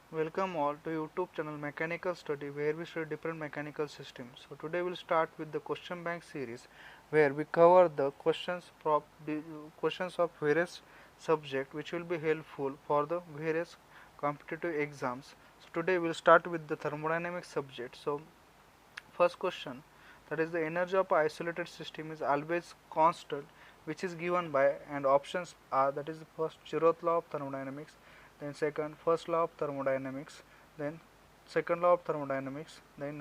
Welcome all to YouTube channel Mechanical Study, where we study different mechanical systems. So today we'll start with the question bank series where we cover the questions of various subject which will be helpful for the various competitive exams. So today we'll start with the thermodynamics subject. So first question, that is the energy of an isolated system is always constant, which is given by, and options are, that is the first zeroth law of thermodynamics, then second first law of thermodynamics, then second law of thermodynamics, then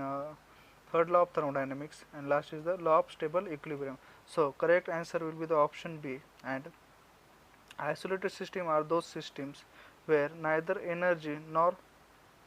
third law of thermodynamics, and last is the law of stable equilibrium. So correct answer will be the option B. And isolated system are those systems where neither energy nor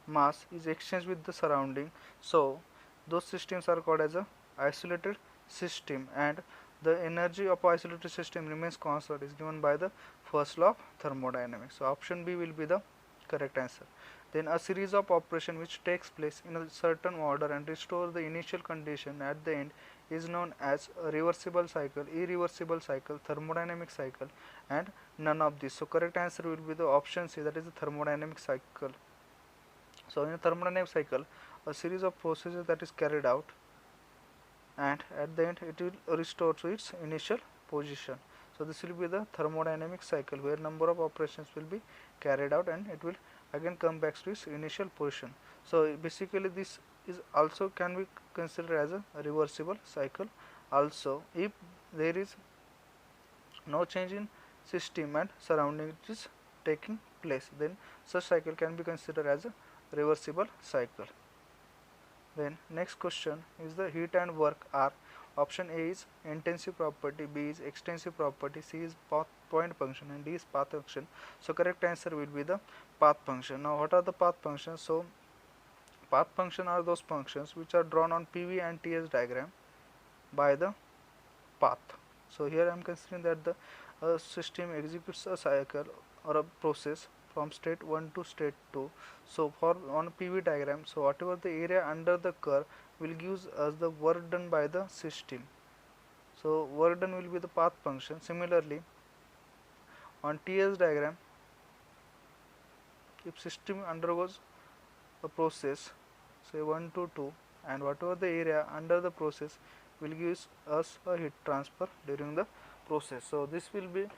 mass is exchanged with the surrounding. So those systems are called as a isolated system, and the energy of isolated system remains constant is given by the first law of thermodynamics. So option B will be the correct answer. Then a series of operation which takes place in a certain order and restore the initial condition at the end is known as a reversible cycle, irreversible cycle, thermodynamic cycle, and none of these. So correct answer will be the option C, that is the thermodynamic cycle. So in a thermodynamic cycle, a series of processes that is carried out, and at the end it will restore to its initial position. So this will be the thermodynamic cycle where number of operations will be carried out and it will again come back to its initial position. So basically this is also can be considered as a reversible cycle also if there is no change in system and surrounding is taking place, then such cycle can be considered as a reversible cycle. Then next question is the heat and work are, option A is intensive property, B is extensive property, C is point function, and D is path function. So correct answer will be the path function. Now what are the path functions? So path function are those functions which are drawn on PV and TS diagram by the path. So here I am considering that the system executes a cycle or a process from state 1 to state 2. So for on PV diagram, so whatever the area under the curve will gives us the work done by the system. So work done will be the path function. Similarly, on TS diagram, if system undergoes a process say 1 to 2, and whatever the area under the process will give us a heat transfer during the process. So this will be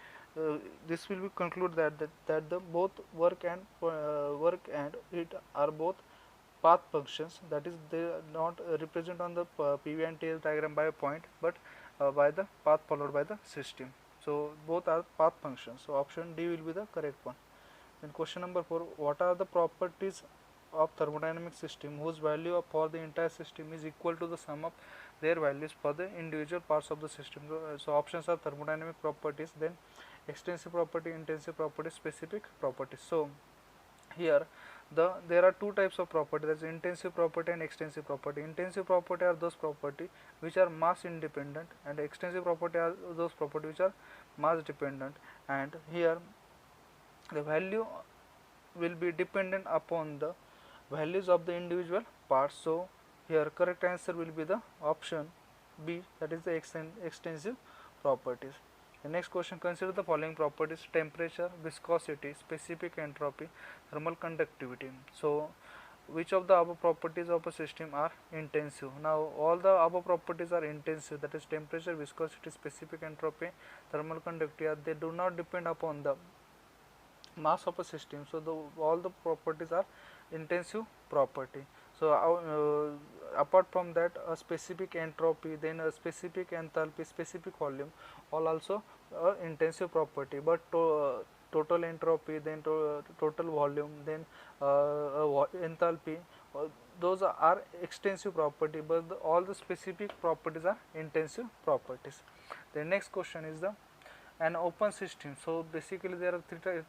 conclude that the both work and heat are both path functions, that is they are not represent on the PV and TS diagram by a point but by the path followed by the system. So both are path functions. So option D will be the correct one. Then question number 4, what are the properties of thermodynamic system whose value for the entire system is equal to the sum of their values for the individual parts of the system? So options are thermodynamic properties, then extensive property, intensive property, specific properties. So here there are two types of property, that is intensive property and extensive property. Intensive property are those property which are mass independent, and extensive property are those property which are mass dependent, and here the value will be dependent upon the values of the individual parts. So here correct answer will be the option B, that is the extensive properties. The next question, consider the following properties: temperature, viscosity, specific entropy, thermal conductivity. So which of the above properties of a system are intensive? Now all the above properties are intensive, that is temperature, viscosity, specific entropy, thermal conductivity. They do not depend upon the mass of a system. So all the properties are intensive property. So apart from that, a specific entropy, then a specific enthalpy, specific volume, all also intensive property. But total entropy, then total volume, then enthalpy, those are extensive property, but all the specific properties are intensive properties. The next question is the an open system. So basically there are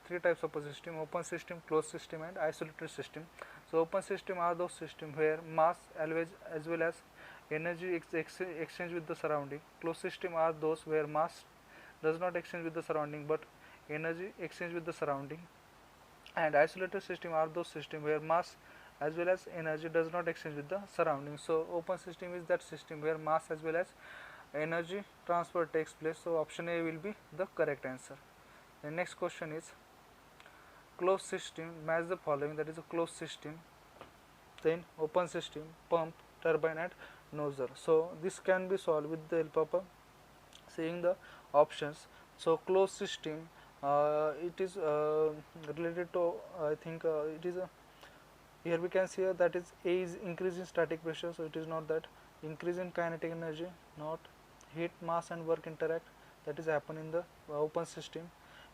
three types of a system: open system, closed system, and isolated system. So open system are those systems where mass always as well as energy exchange with the surrounding. Closed system are those where mass does not exchange with the surrounding but energy exchange with the surrounding. And isolated system are those systems where mass as well as energy does not exchange with the surrounding. So open system is that system where mass as well as energy transfer takes place. So option A will be the correct answer. The next question is, closed system, match the following, that is a closed system, then open system, pump, turbine and nozzle. So this can be solved with the help of seeing the options. So closed system, it is related to, I think it is a, here we can see that is A is increase in static pressure, so it is not that. Increase in kinetic energy, not. Heat, mass and work interact, that is happen in the open system.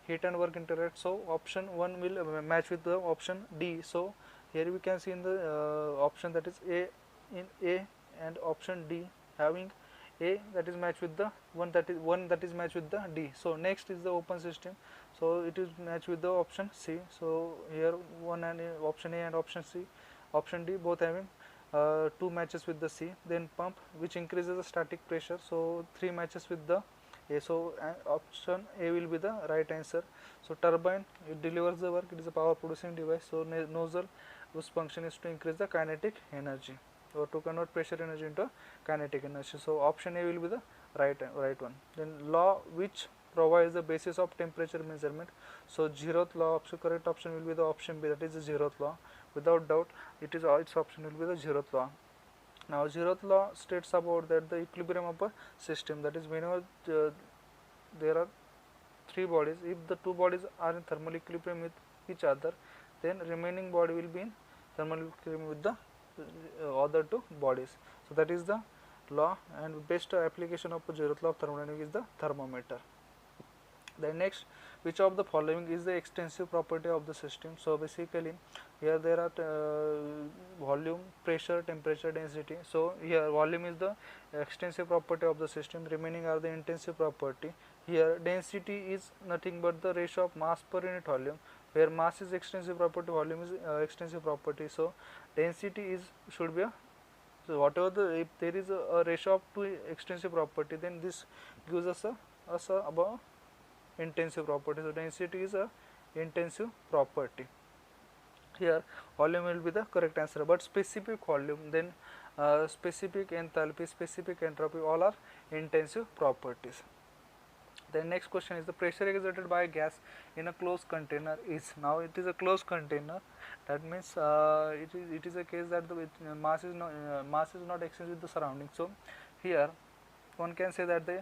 Heat and work interact, so option 1 will match with the option D. So here we can see in the option that is A, in A, and option D having A that is matched with the one that is matched with the D. So next is the open system, so it is matched with the option C. So here one and option A and option C, option D both having 2 matches with the C. Then pump, which increases the static pressure, so 3 matches with the A. So option A will be the right answer. So turbine, it delivers the work, it is a power producing device. So nozzle, whose function is to increase the kinetic energy or to convert pressure energy into kinetic energy. So option A will be the right one. Then law which provides the basis of temperature measurement. So zeroth law, correct option will be the option B, that is the zeroth law. Without doubt, it is its option will be the zeroth law. Now zeroth law states about that the equilibrium of a system, that is whenever there are 3 bodies, if the 2 bodies are in thermal equilibrium with each other, then remaining body will be in thermal equilibrium with the other 2 bodies. So that is the law, and best application of zeroth law of thermodynamics is the thermometer. Then next, which of the following is the extensive property of the system? So basically here there are volume, pressure, temperature, density. So here volume is the extensive property of the system, remaining are the intensive property. Here density is nothing but the ratio of mass per unit volume, where mass is extensive property, volume is extensive property. So density is should be a, so whatever the, if there is a ratio of 2 extensive property, then this gives us a about intensive property. So density is a intensive property. Here volume will be the correct answer, but specific volume, then specific enthalpy, specific entropy, all are intensive properties. The next question is the pressure exerted by a gas in a closed container is. Now it is a closed container, that means it is a case that the mass is not exchanged with the surrounding. So here one can say that the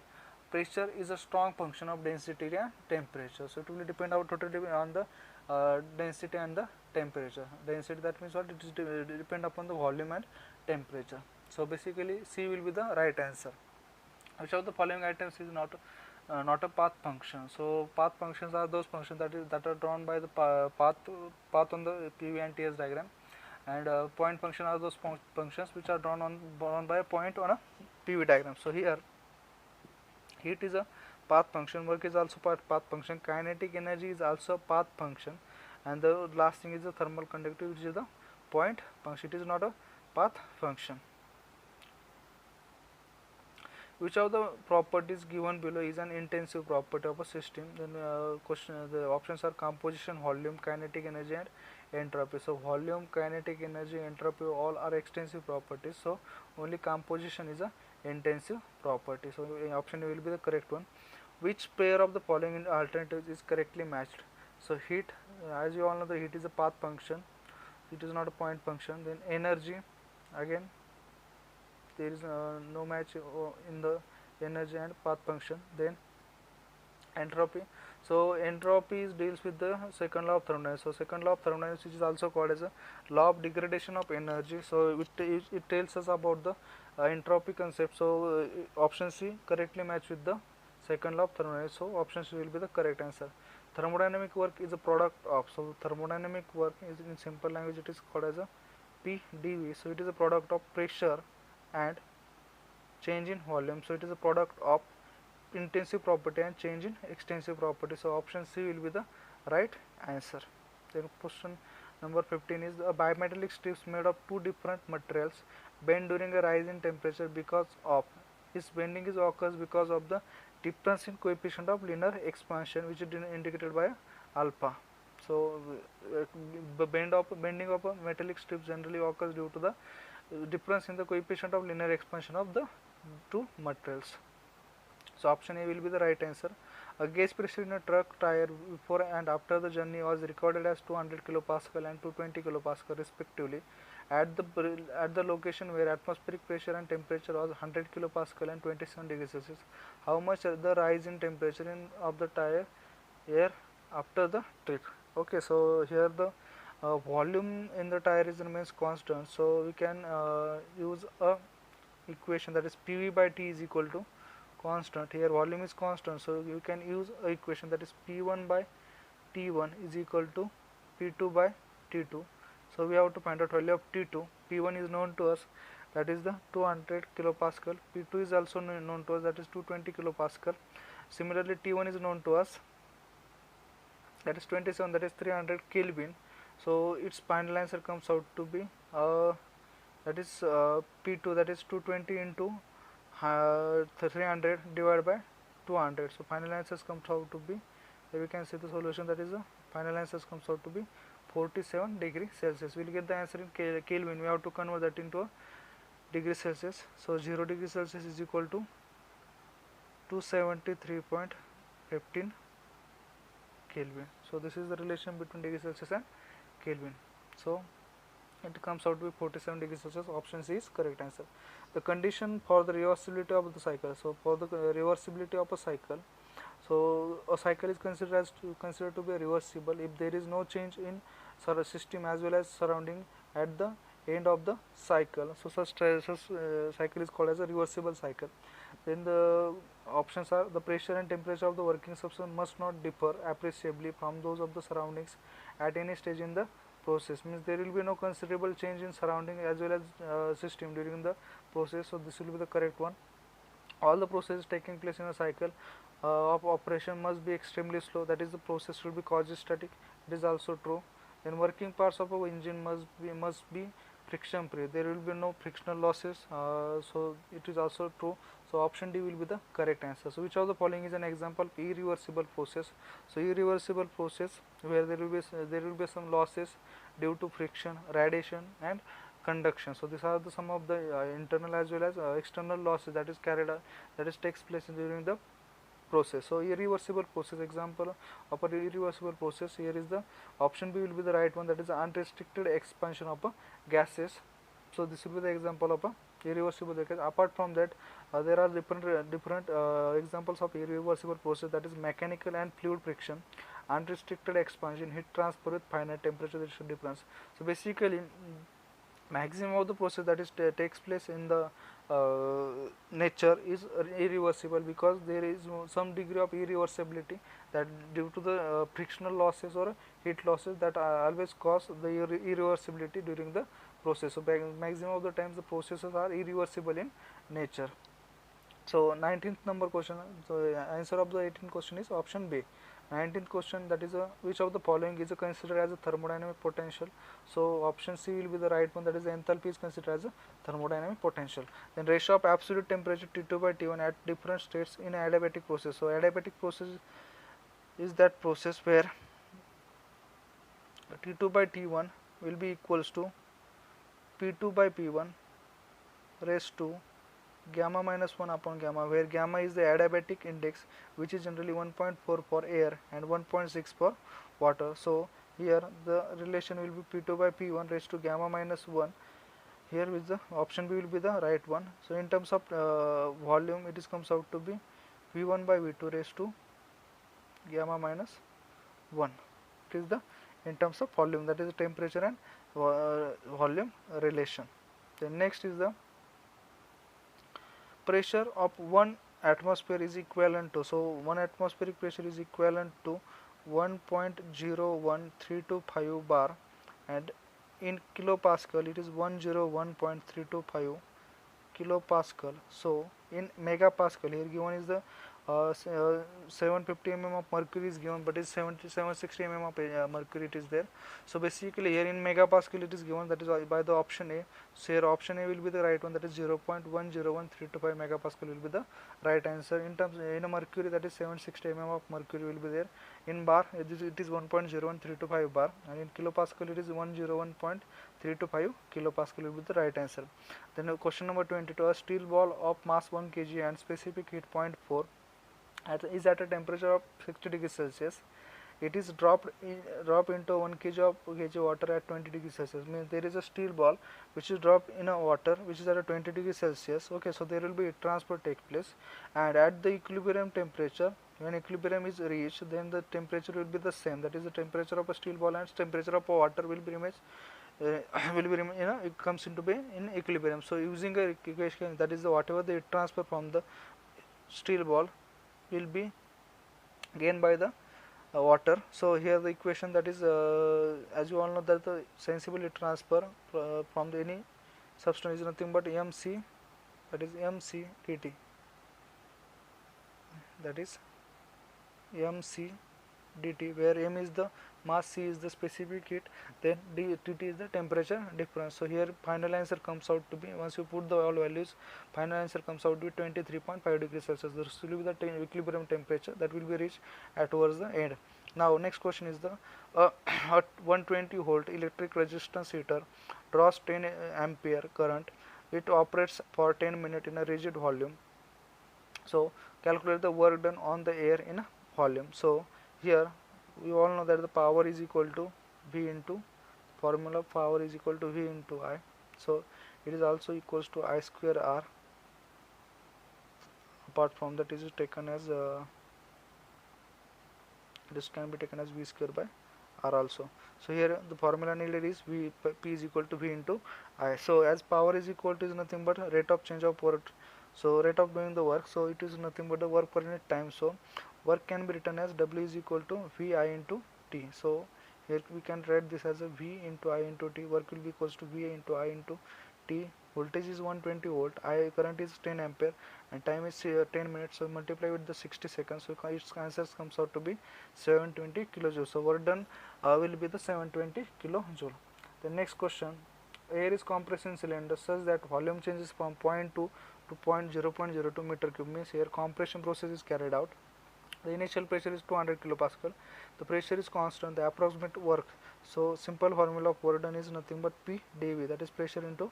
pressure is a strong function of density and temperature. So it will depend totally on the density and the temperature. Density, that means what, it is depend upon the volume and temperature. So basically C will be the right answer. Which of the following items is not a path function? So path functions are those functions that are drawn by the path on the PV and TS diagram, and point function are those functions which are drawn by a point on a PV diagram. So here heat is a path function, work is also path function, kinetic energy is also a path function, and the last thing is the thermal conductivity, which is the point function. It is not a path function. Which of the properties given below is an intensive property of a system? Then the options are composition, volume, kinetic energy and entropy. So volume, kinetic energy, entropy, all are extensive properties. So only composition is a intensive property. So option A will be the correct one. Which pair of the following alternatives is correctly matched? So heat, as you all know, the heat is a path function, it is not a point function. Then energy, again there is no match in the energy and path function. Then entropy, so entropy deals with the second law of thermodynamics. So second law of thermodynamics, which is also called as a law of degradation of energy, so it tells us about the entropy concept. So option C correctly match with the second law of thermodynamics. So option C will be the correct answer. Thermodynamic work is a product of, so thermodynamic work is, in simple language, it is called as a PdV. So it is a product of pressure and change in volume. So it is a product of intensive property and change in extensive property. So option C will be the right answer. Then question number 15 is a bimetallic strips made of 2 different materials bend during a rise in temperature because of, this bending is occurs because of the difference in coefficient of linear expansion, which is indicated by alpha. So bending of a metallic strips generally occurs due to the difference in the coefficient of linear expansion of the 2 materials. So option A will be the right answer. A gauge pressure in a truck tire before and after the journey was recorded as 200 kilopascal and 220 kilopascal respectively. At the location where atmospheric pressure and temperature was 100 kilopascal and 27 degrees Celsius, how much the rise in temperature of the tire air after the trip? Okay, so here the volume in the tire is remains constant, so we can use a equation, that is PV by T is equal to constant. Here volume is constant, so you can use a equation, that is P1 by T1 is equal to P2 by T2. So we have to find out value of T2. P1 is known to us, that is the 200 kilopascal. P2 is also known to us, that is 220 kilopascal. Similarly, T1 is known to us, that is 27, that is 300 Kelvin. So its final answer comes out to be that is P2, that is 220 into 300 divided by 200. So final answers comes out to be, here we can see the solution, that is the final answers comes out to be 47 degree Celsius. We will get the answer in Kelvin. We have to convert that into a degree Celsius. So 0 degree Celsius is equal to 273.15 Kelvin. So this is the relation between degree Celsius and Kelvin. So it comes out to be 47 degrees Celsius. Option C is correct answer. The condition for the reversibility of the cycle. So for the reversibility of a cycle, so a cycle is considered to be reversible if there is no change in system as well as surrounding at the end of the cycle. So such cycle is called as a reversible cycle. Then the options are, the pressure and temperature of the working substance must not differ appreciably from those of the surroundings at any stage in the process. Means there will be no considerable change in surrounding as well as system during the process. So this will be the correct one. All the processes taking place in a cycle of operation must be extremely slow, that is the process should be quasi-static. It is also true. Then working parts of our engine must be friction free, there will be no frictional losses, so it is also true. So option D will be the correct answer. So which of the following is an example of irreversible process? So irreversible process where there will be some losses due to friction, radiation and conduction. So these are the some of the internal as well as external losses that is carried out, that is takes place during the process. So irreversible process, example of a irreversible process, here is the option B will be the right one, that is unrestricted expansion of gases. So this will be the example of a irreversible process. Apart from that, there are different examples of irreversible process, that is mechanical and fluid friction, unrestricted expansion, heat transfer with finite temperature difference. So basically maximum of the process that is takes place in the nature is irreversible, because there is some degree of irreversibility that due to the frictional losses or heat losses that always cause the irreversibility during the process. So maximum of the times the processes are irreversible in nature. So 19th number question, so answer of the 18th question is option B. 19th question, that is which of the following is considered as a thermodynamic potential? So option C will be the right one, that is enthalpy is considered as a thermodynamic potential. Then ratio of absolute temperature T2 by T1 at different states in adiabatic process. So adiabatic process is that process where T2 by T1 will be equals to P2 by P1 raised to gamma minus 1 upon gamma, where gamma is the adiabatic index, which is generally 1.4 for air and 1.6 for water. So here the relation will be P2 by P1 raised to gamma minus 1. Here with the option B will be the right one. So in terms of volume, it is comes out to be V1 by V2 raised to gamma minus 1. It is the in terms of volume, that is the temperature and volume relation. Then next is the pressure of 1 atmosphere is equivalent to, so 1 atmospheric pressure is equivalent to 1.01325 bar, and in kilopascal it is 101.325 kilopascal. So in megapascal, here given is the 750 mm of mercury is given, but is 760 mm of mercury it is there. So basically here in megapascal it is given, that is by the option A. So here option A will be the right one, that is 0.101325 megapascal will be the right answer. In terms in a mercury, that is 760 mm of mercury will be there. In bar it is 1.01325 bar, and in kilopascal it is 101.325 kilopascal will be the right answer. Then question number 22, a steel ball of mass 1 kg and specific heat 0.4 is at a temperature of 60 degrees Celsius. It is drop into 1 kg water at 20 degrees Celsius. Means there is a steel ball which is dropped in a water which is at a 20 degrees Celsius. Okay, so there will be a transfer take place, and at the equilibrium temperature, when equilibrium is reached, then the temperature will be the same. That is the temperature of a steel ball and temperature of a water will be remains it comes into be in equilibrium. So using a equation, that is the whatever the transfer from the steel ball will be gained by the water. So here the equation, that is as you all know, that the sensible heat transfer from the any substance is nothing but mc, that is mc dt, that is mc dt, where m is the mass, c is the specific heat, then dt is the temperature difference. So here final answer comes out to be, once you put the all values, final answer comes out to be 23.5 degrees Celsius. This will be the equilibrium temperature that will be reached at towards the end. Now next question is the at 120 volt electric resistance heater draws 10 ampere current. It operates for 10 minutes in a rigid volume. So calculate the work done on the air in a volume. So here we all know that the power is equal to V into, formula of power is equal to V into I. So it is also equals to I square R. Apart from that, it is taken as this can be taken as V square by R also. So here the formula needed is P is equal to V into I. So as power is equal to is nothing but rate of change of work, so rate of doing the work, so it is nothing but the work per unit time. So work can be written as W is equal to Vi into T. So here we can write this as a V into I into T. Work will be equals to Vi into I into T. Voltage is 120 volt, I current is 10 ampere, and time is 10 minutes. So multiply with the 60 seconds. So its answer comes out to be 720 kilojoule. So work done will be the 720 kilojoule. The next question: air is compressed in cylinder such that volume changes from 0.2 to 0.02 meter cube. Means here compression process is carried out. The initial pressure is 200 kilopascal. The pressure is constant. The approximate work. So simple formula of work done is nothing but P dV, that is pressure into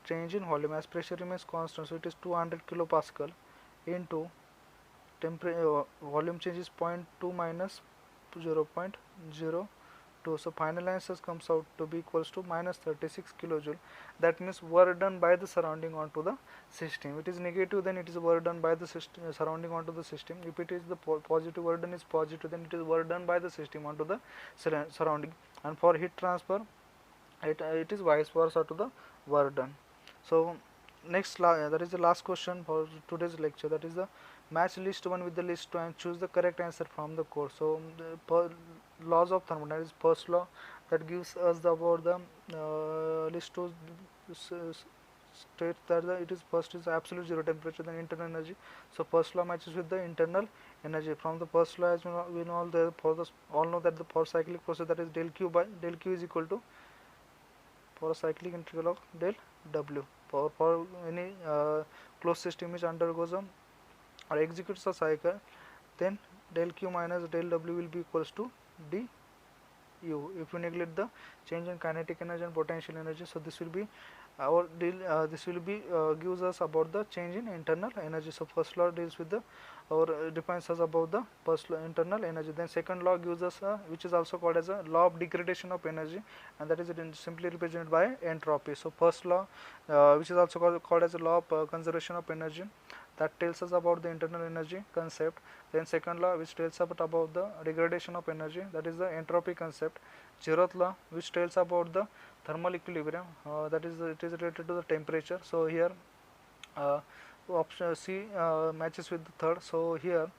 change in volume. As pressure remains constant, so it is 200 kilopascal into volume change is 0.2 minus 0.02. So final answer comes out to be equals to minus 36 kilojoule. That means work done by the surrounding onto the system. It is negative, then it is work done by the system surrounding onto the system. If it is the positive, work done is positive, then it is work done by the system onto the surrounding. And for heat transfer, it is vice versa to the work done. So next that is the last question for today's lecture, that is the match list 1 with the list 2 and choose the correct answer from the course. So the laws of thermodynamics, first law that gives us about the list 2 states that it is first is absolute zero temperature, then internal energy. So first law matches with the internal energy. From the first law, as we know all know that the for cyclic process, that is del Q is equal to for a cyclic integral of del W. For any closed system which undergoes or executes a cycle, then del Q minus del W will be equals to du. If you neglect the change in kinetic energy and potential energy, so this will be our deal. This will be gives us about the change in internal energy. So first law deals with the or defines us about the first law internal energy. Then second law gives us which is also called as a law of degradation of energy, and that is simply represented by entropy. So first law, which is also called as a law of conservation of energy, that tells us about the internal energy concept. Then second law, which tells about the degradation of energy, that is the entropy concept. Zeroth law, which tells about the thermal equilibrium, that is it is related to the temperature. So here option C matches with the third. So here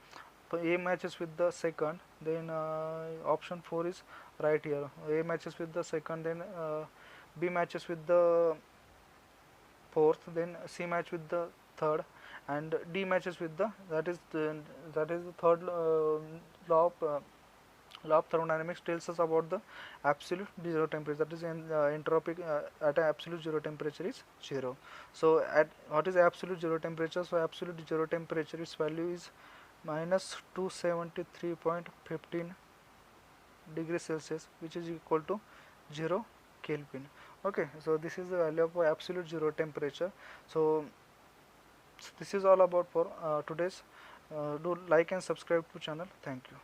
A matches with the second, then option 4 is right here. A matches with the second, then B matches with the fourth, then C match with the third, and D matches with the that is the third law of thermodynamics tells us about the absolute zero temperature, that is entropy at absolute zero temperature is 0. So at what is absolute zero temperature? So absolute zero temperature, its value is minus 273.15 degrees Celsius, which is equal to 0 Kelvin. Okay, so this is the value of absolute zero temperature. So this is all about for today's Do like and subscribe to channel. Thank you.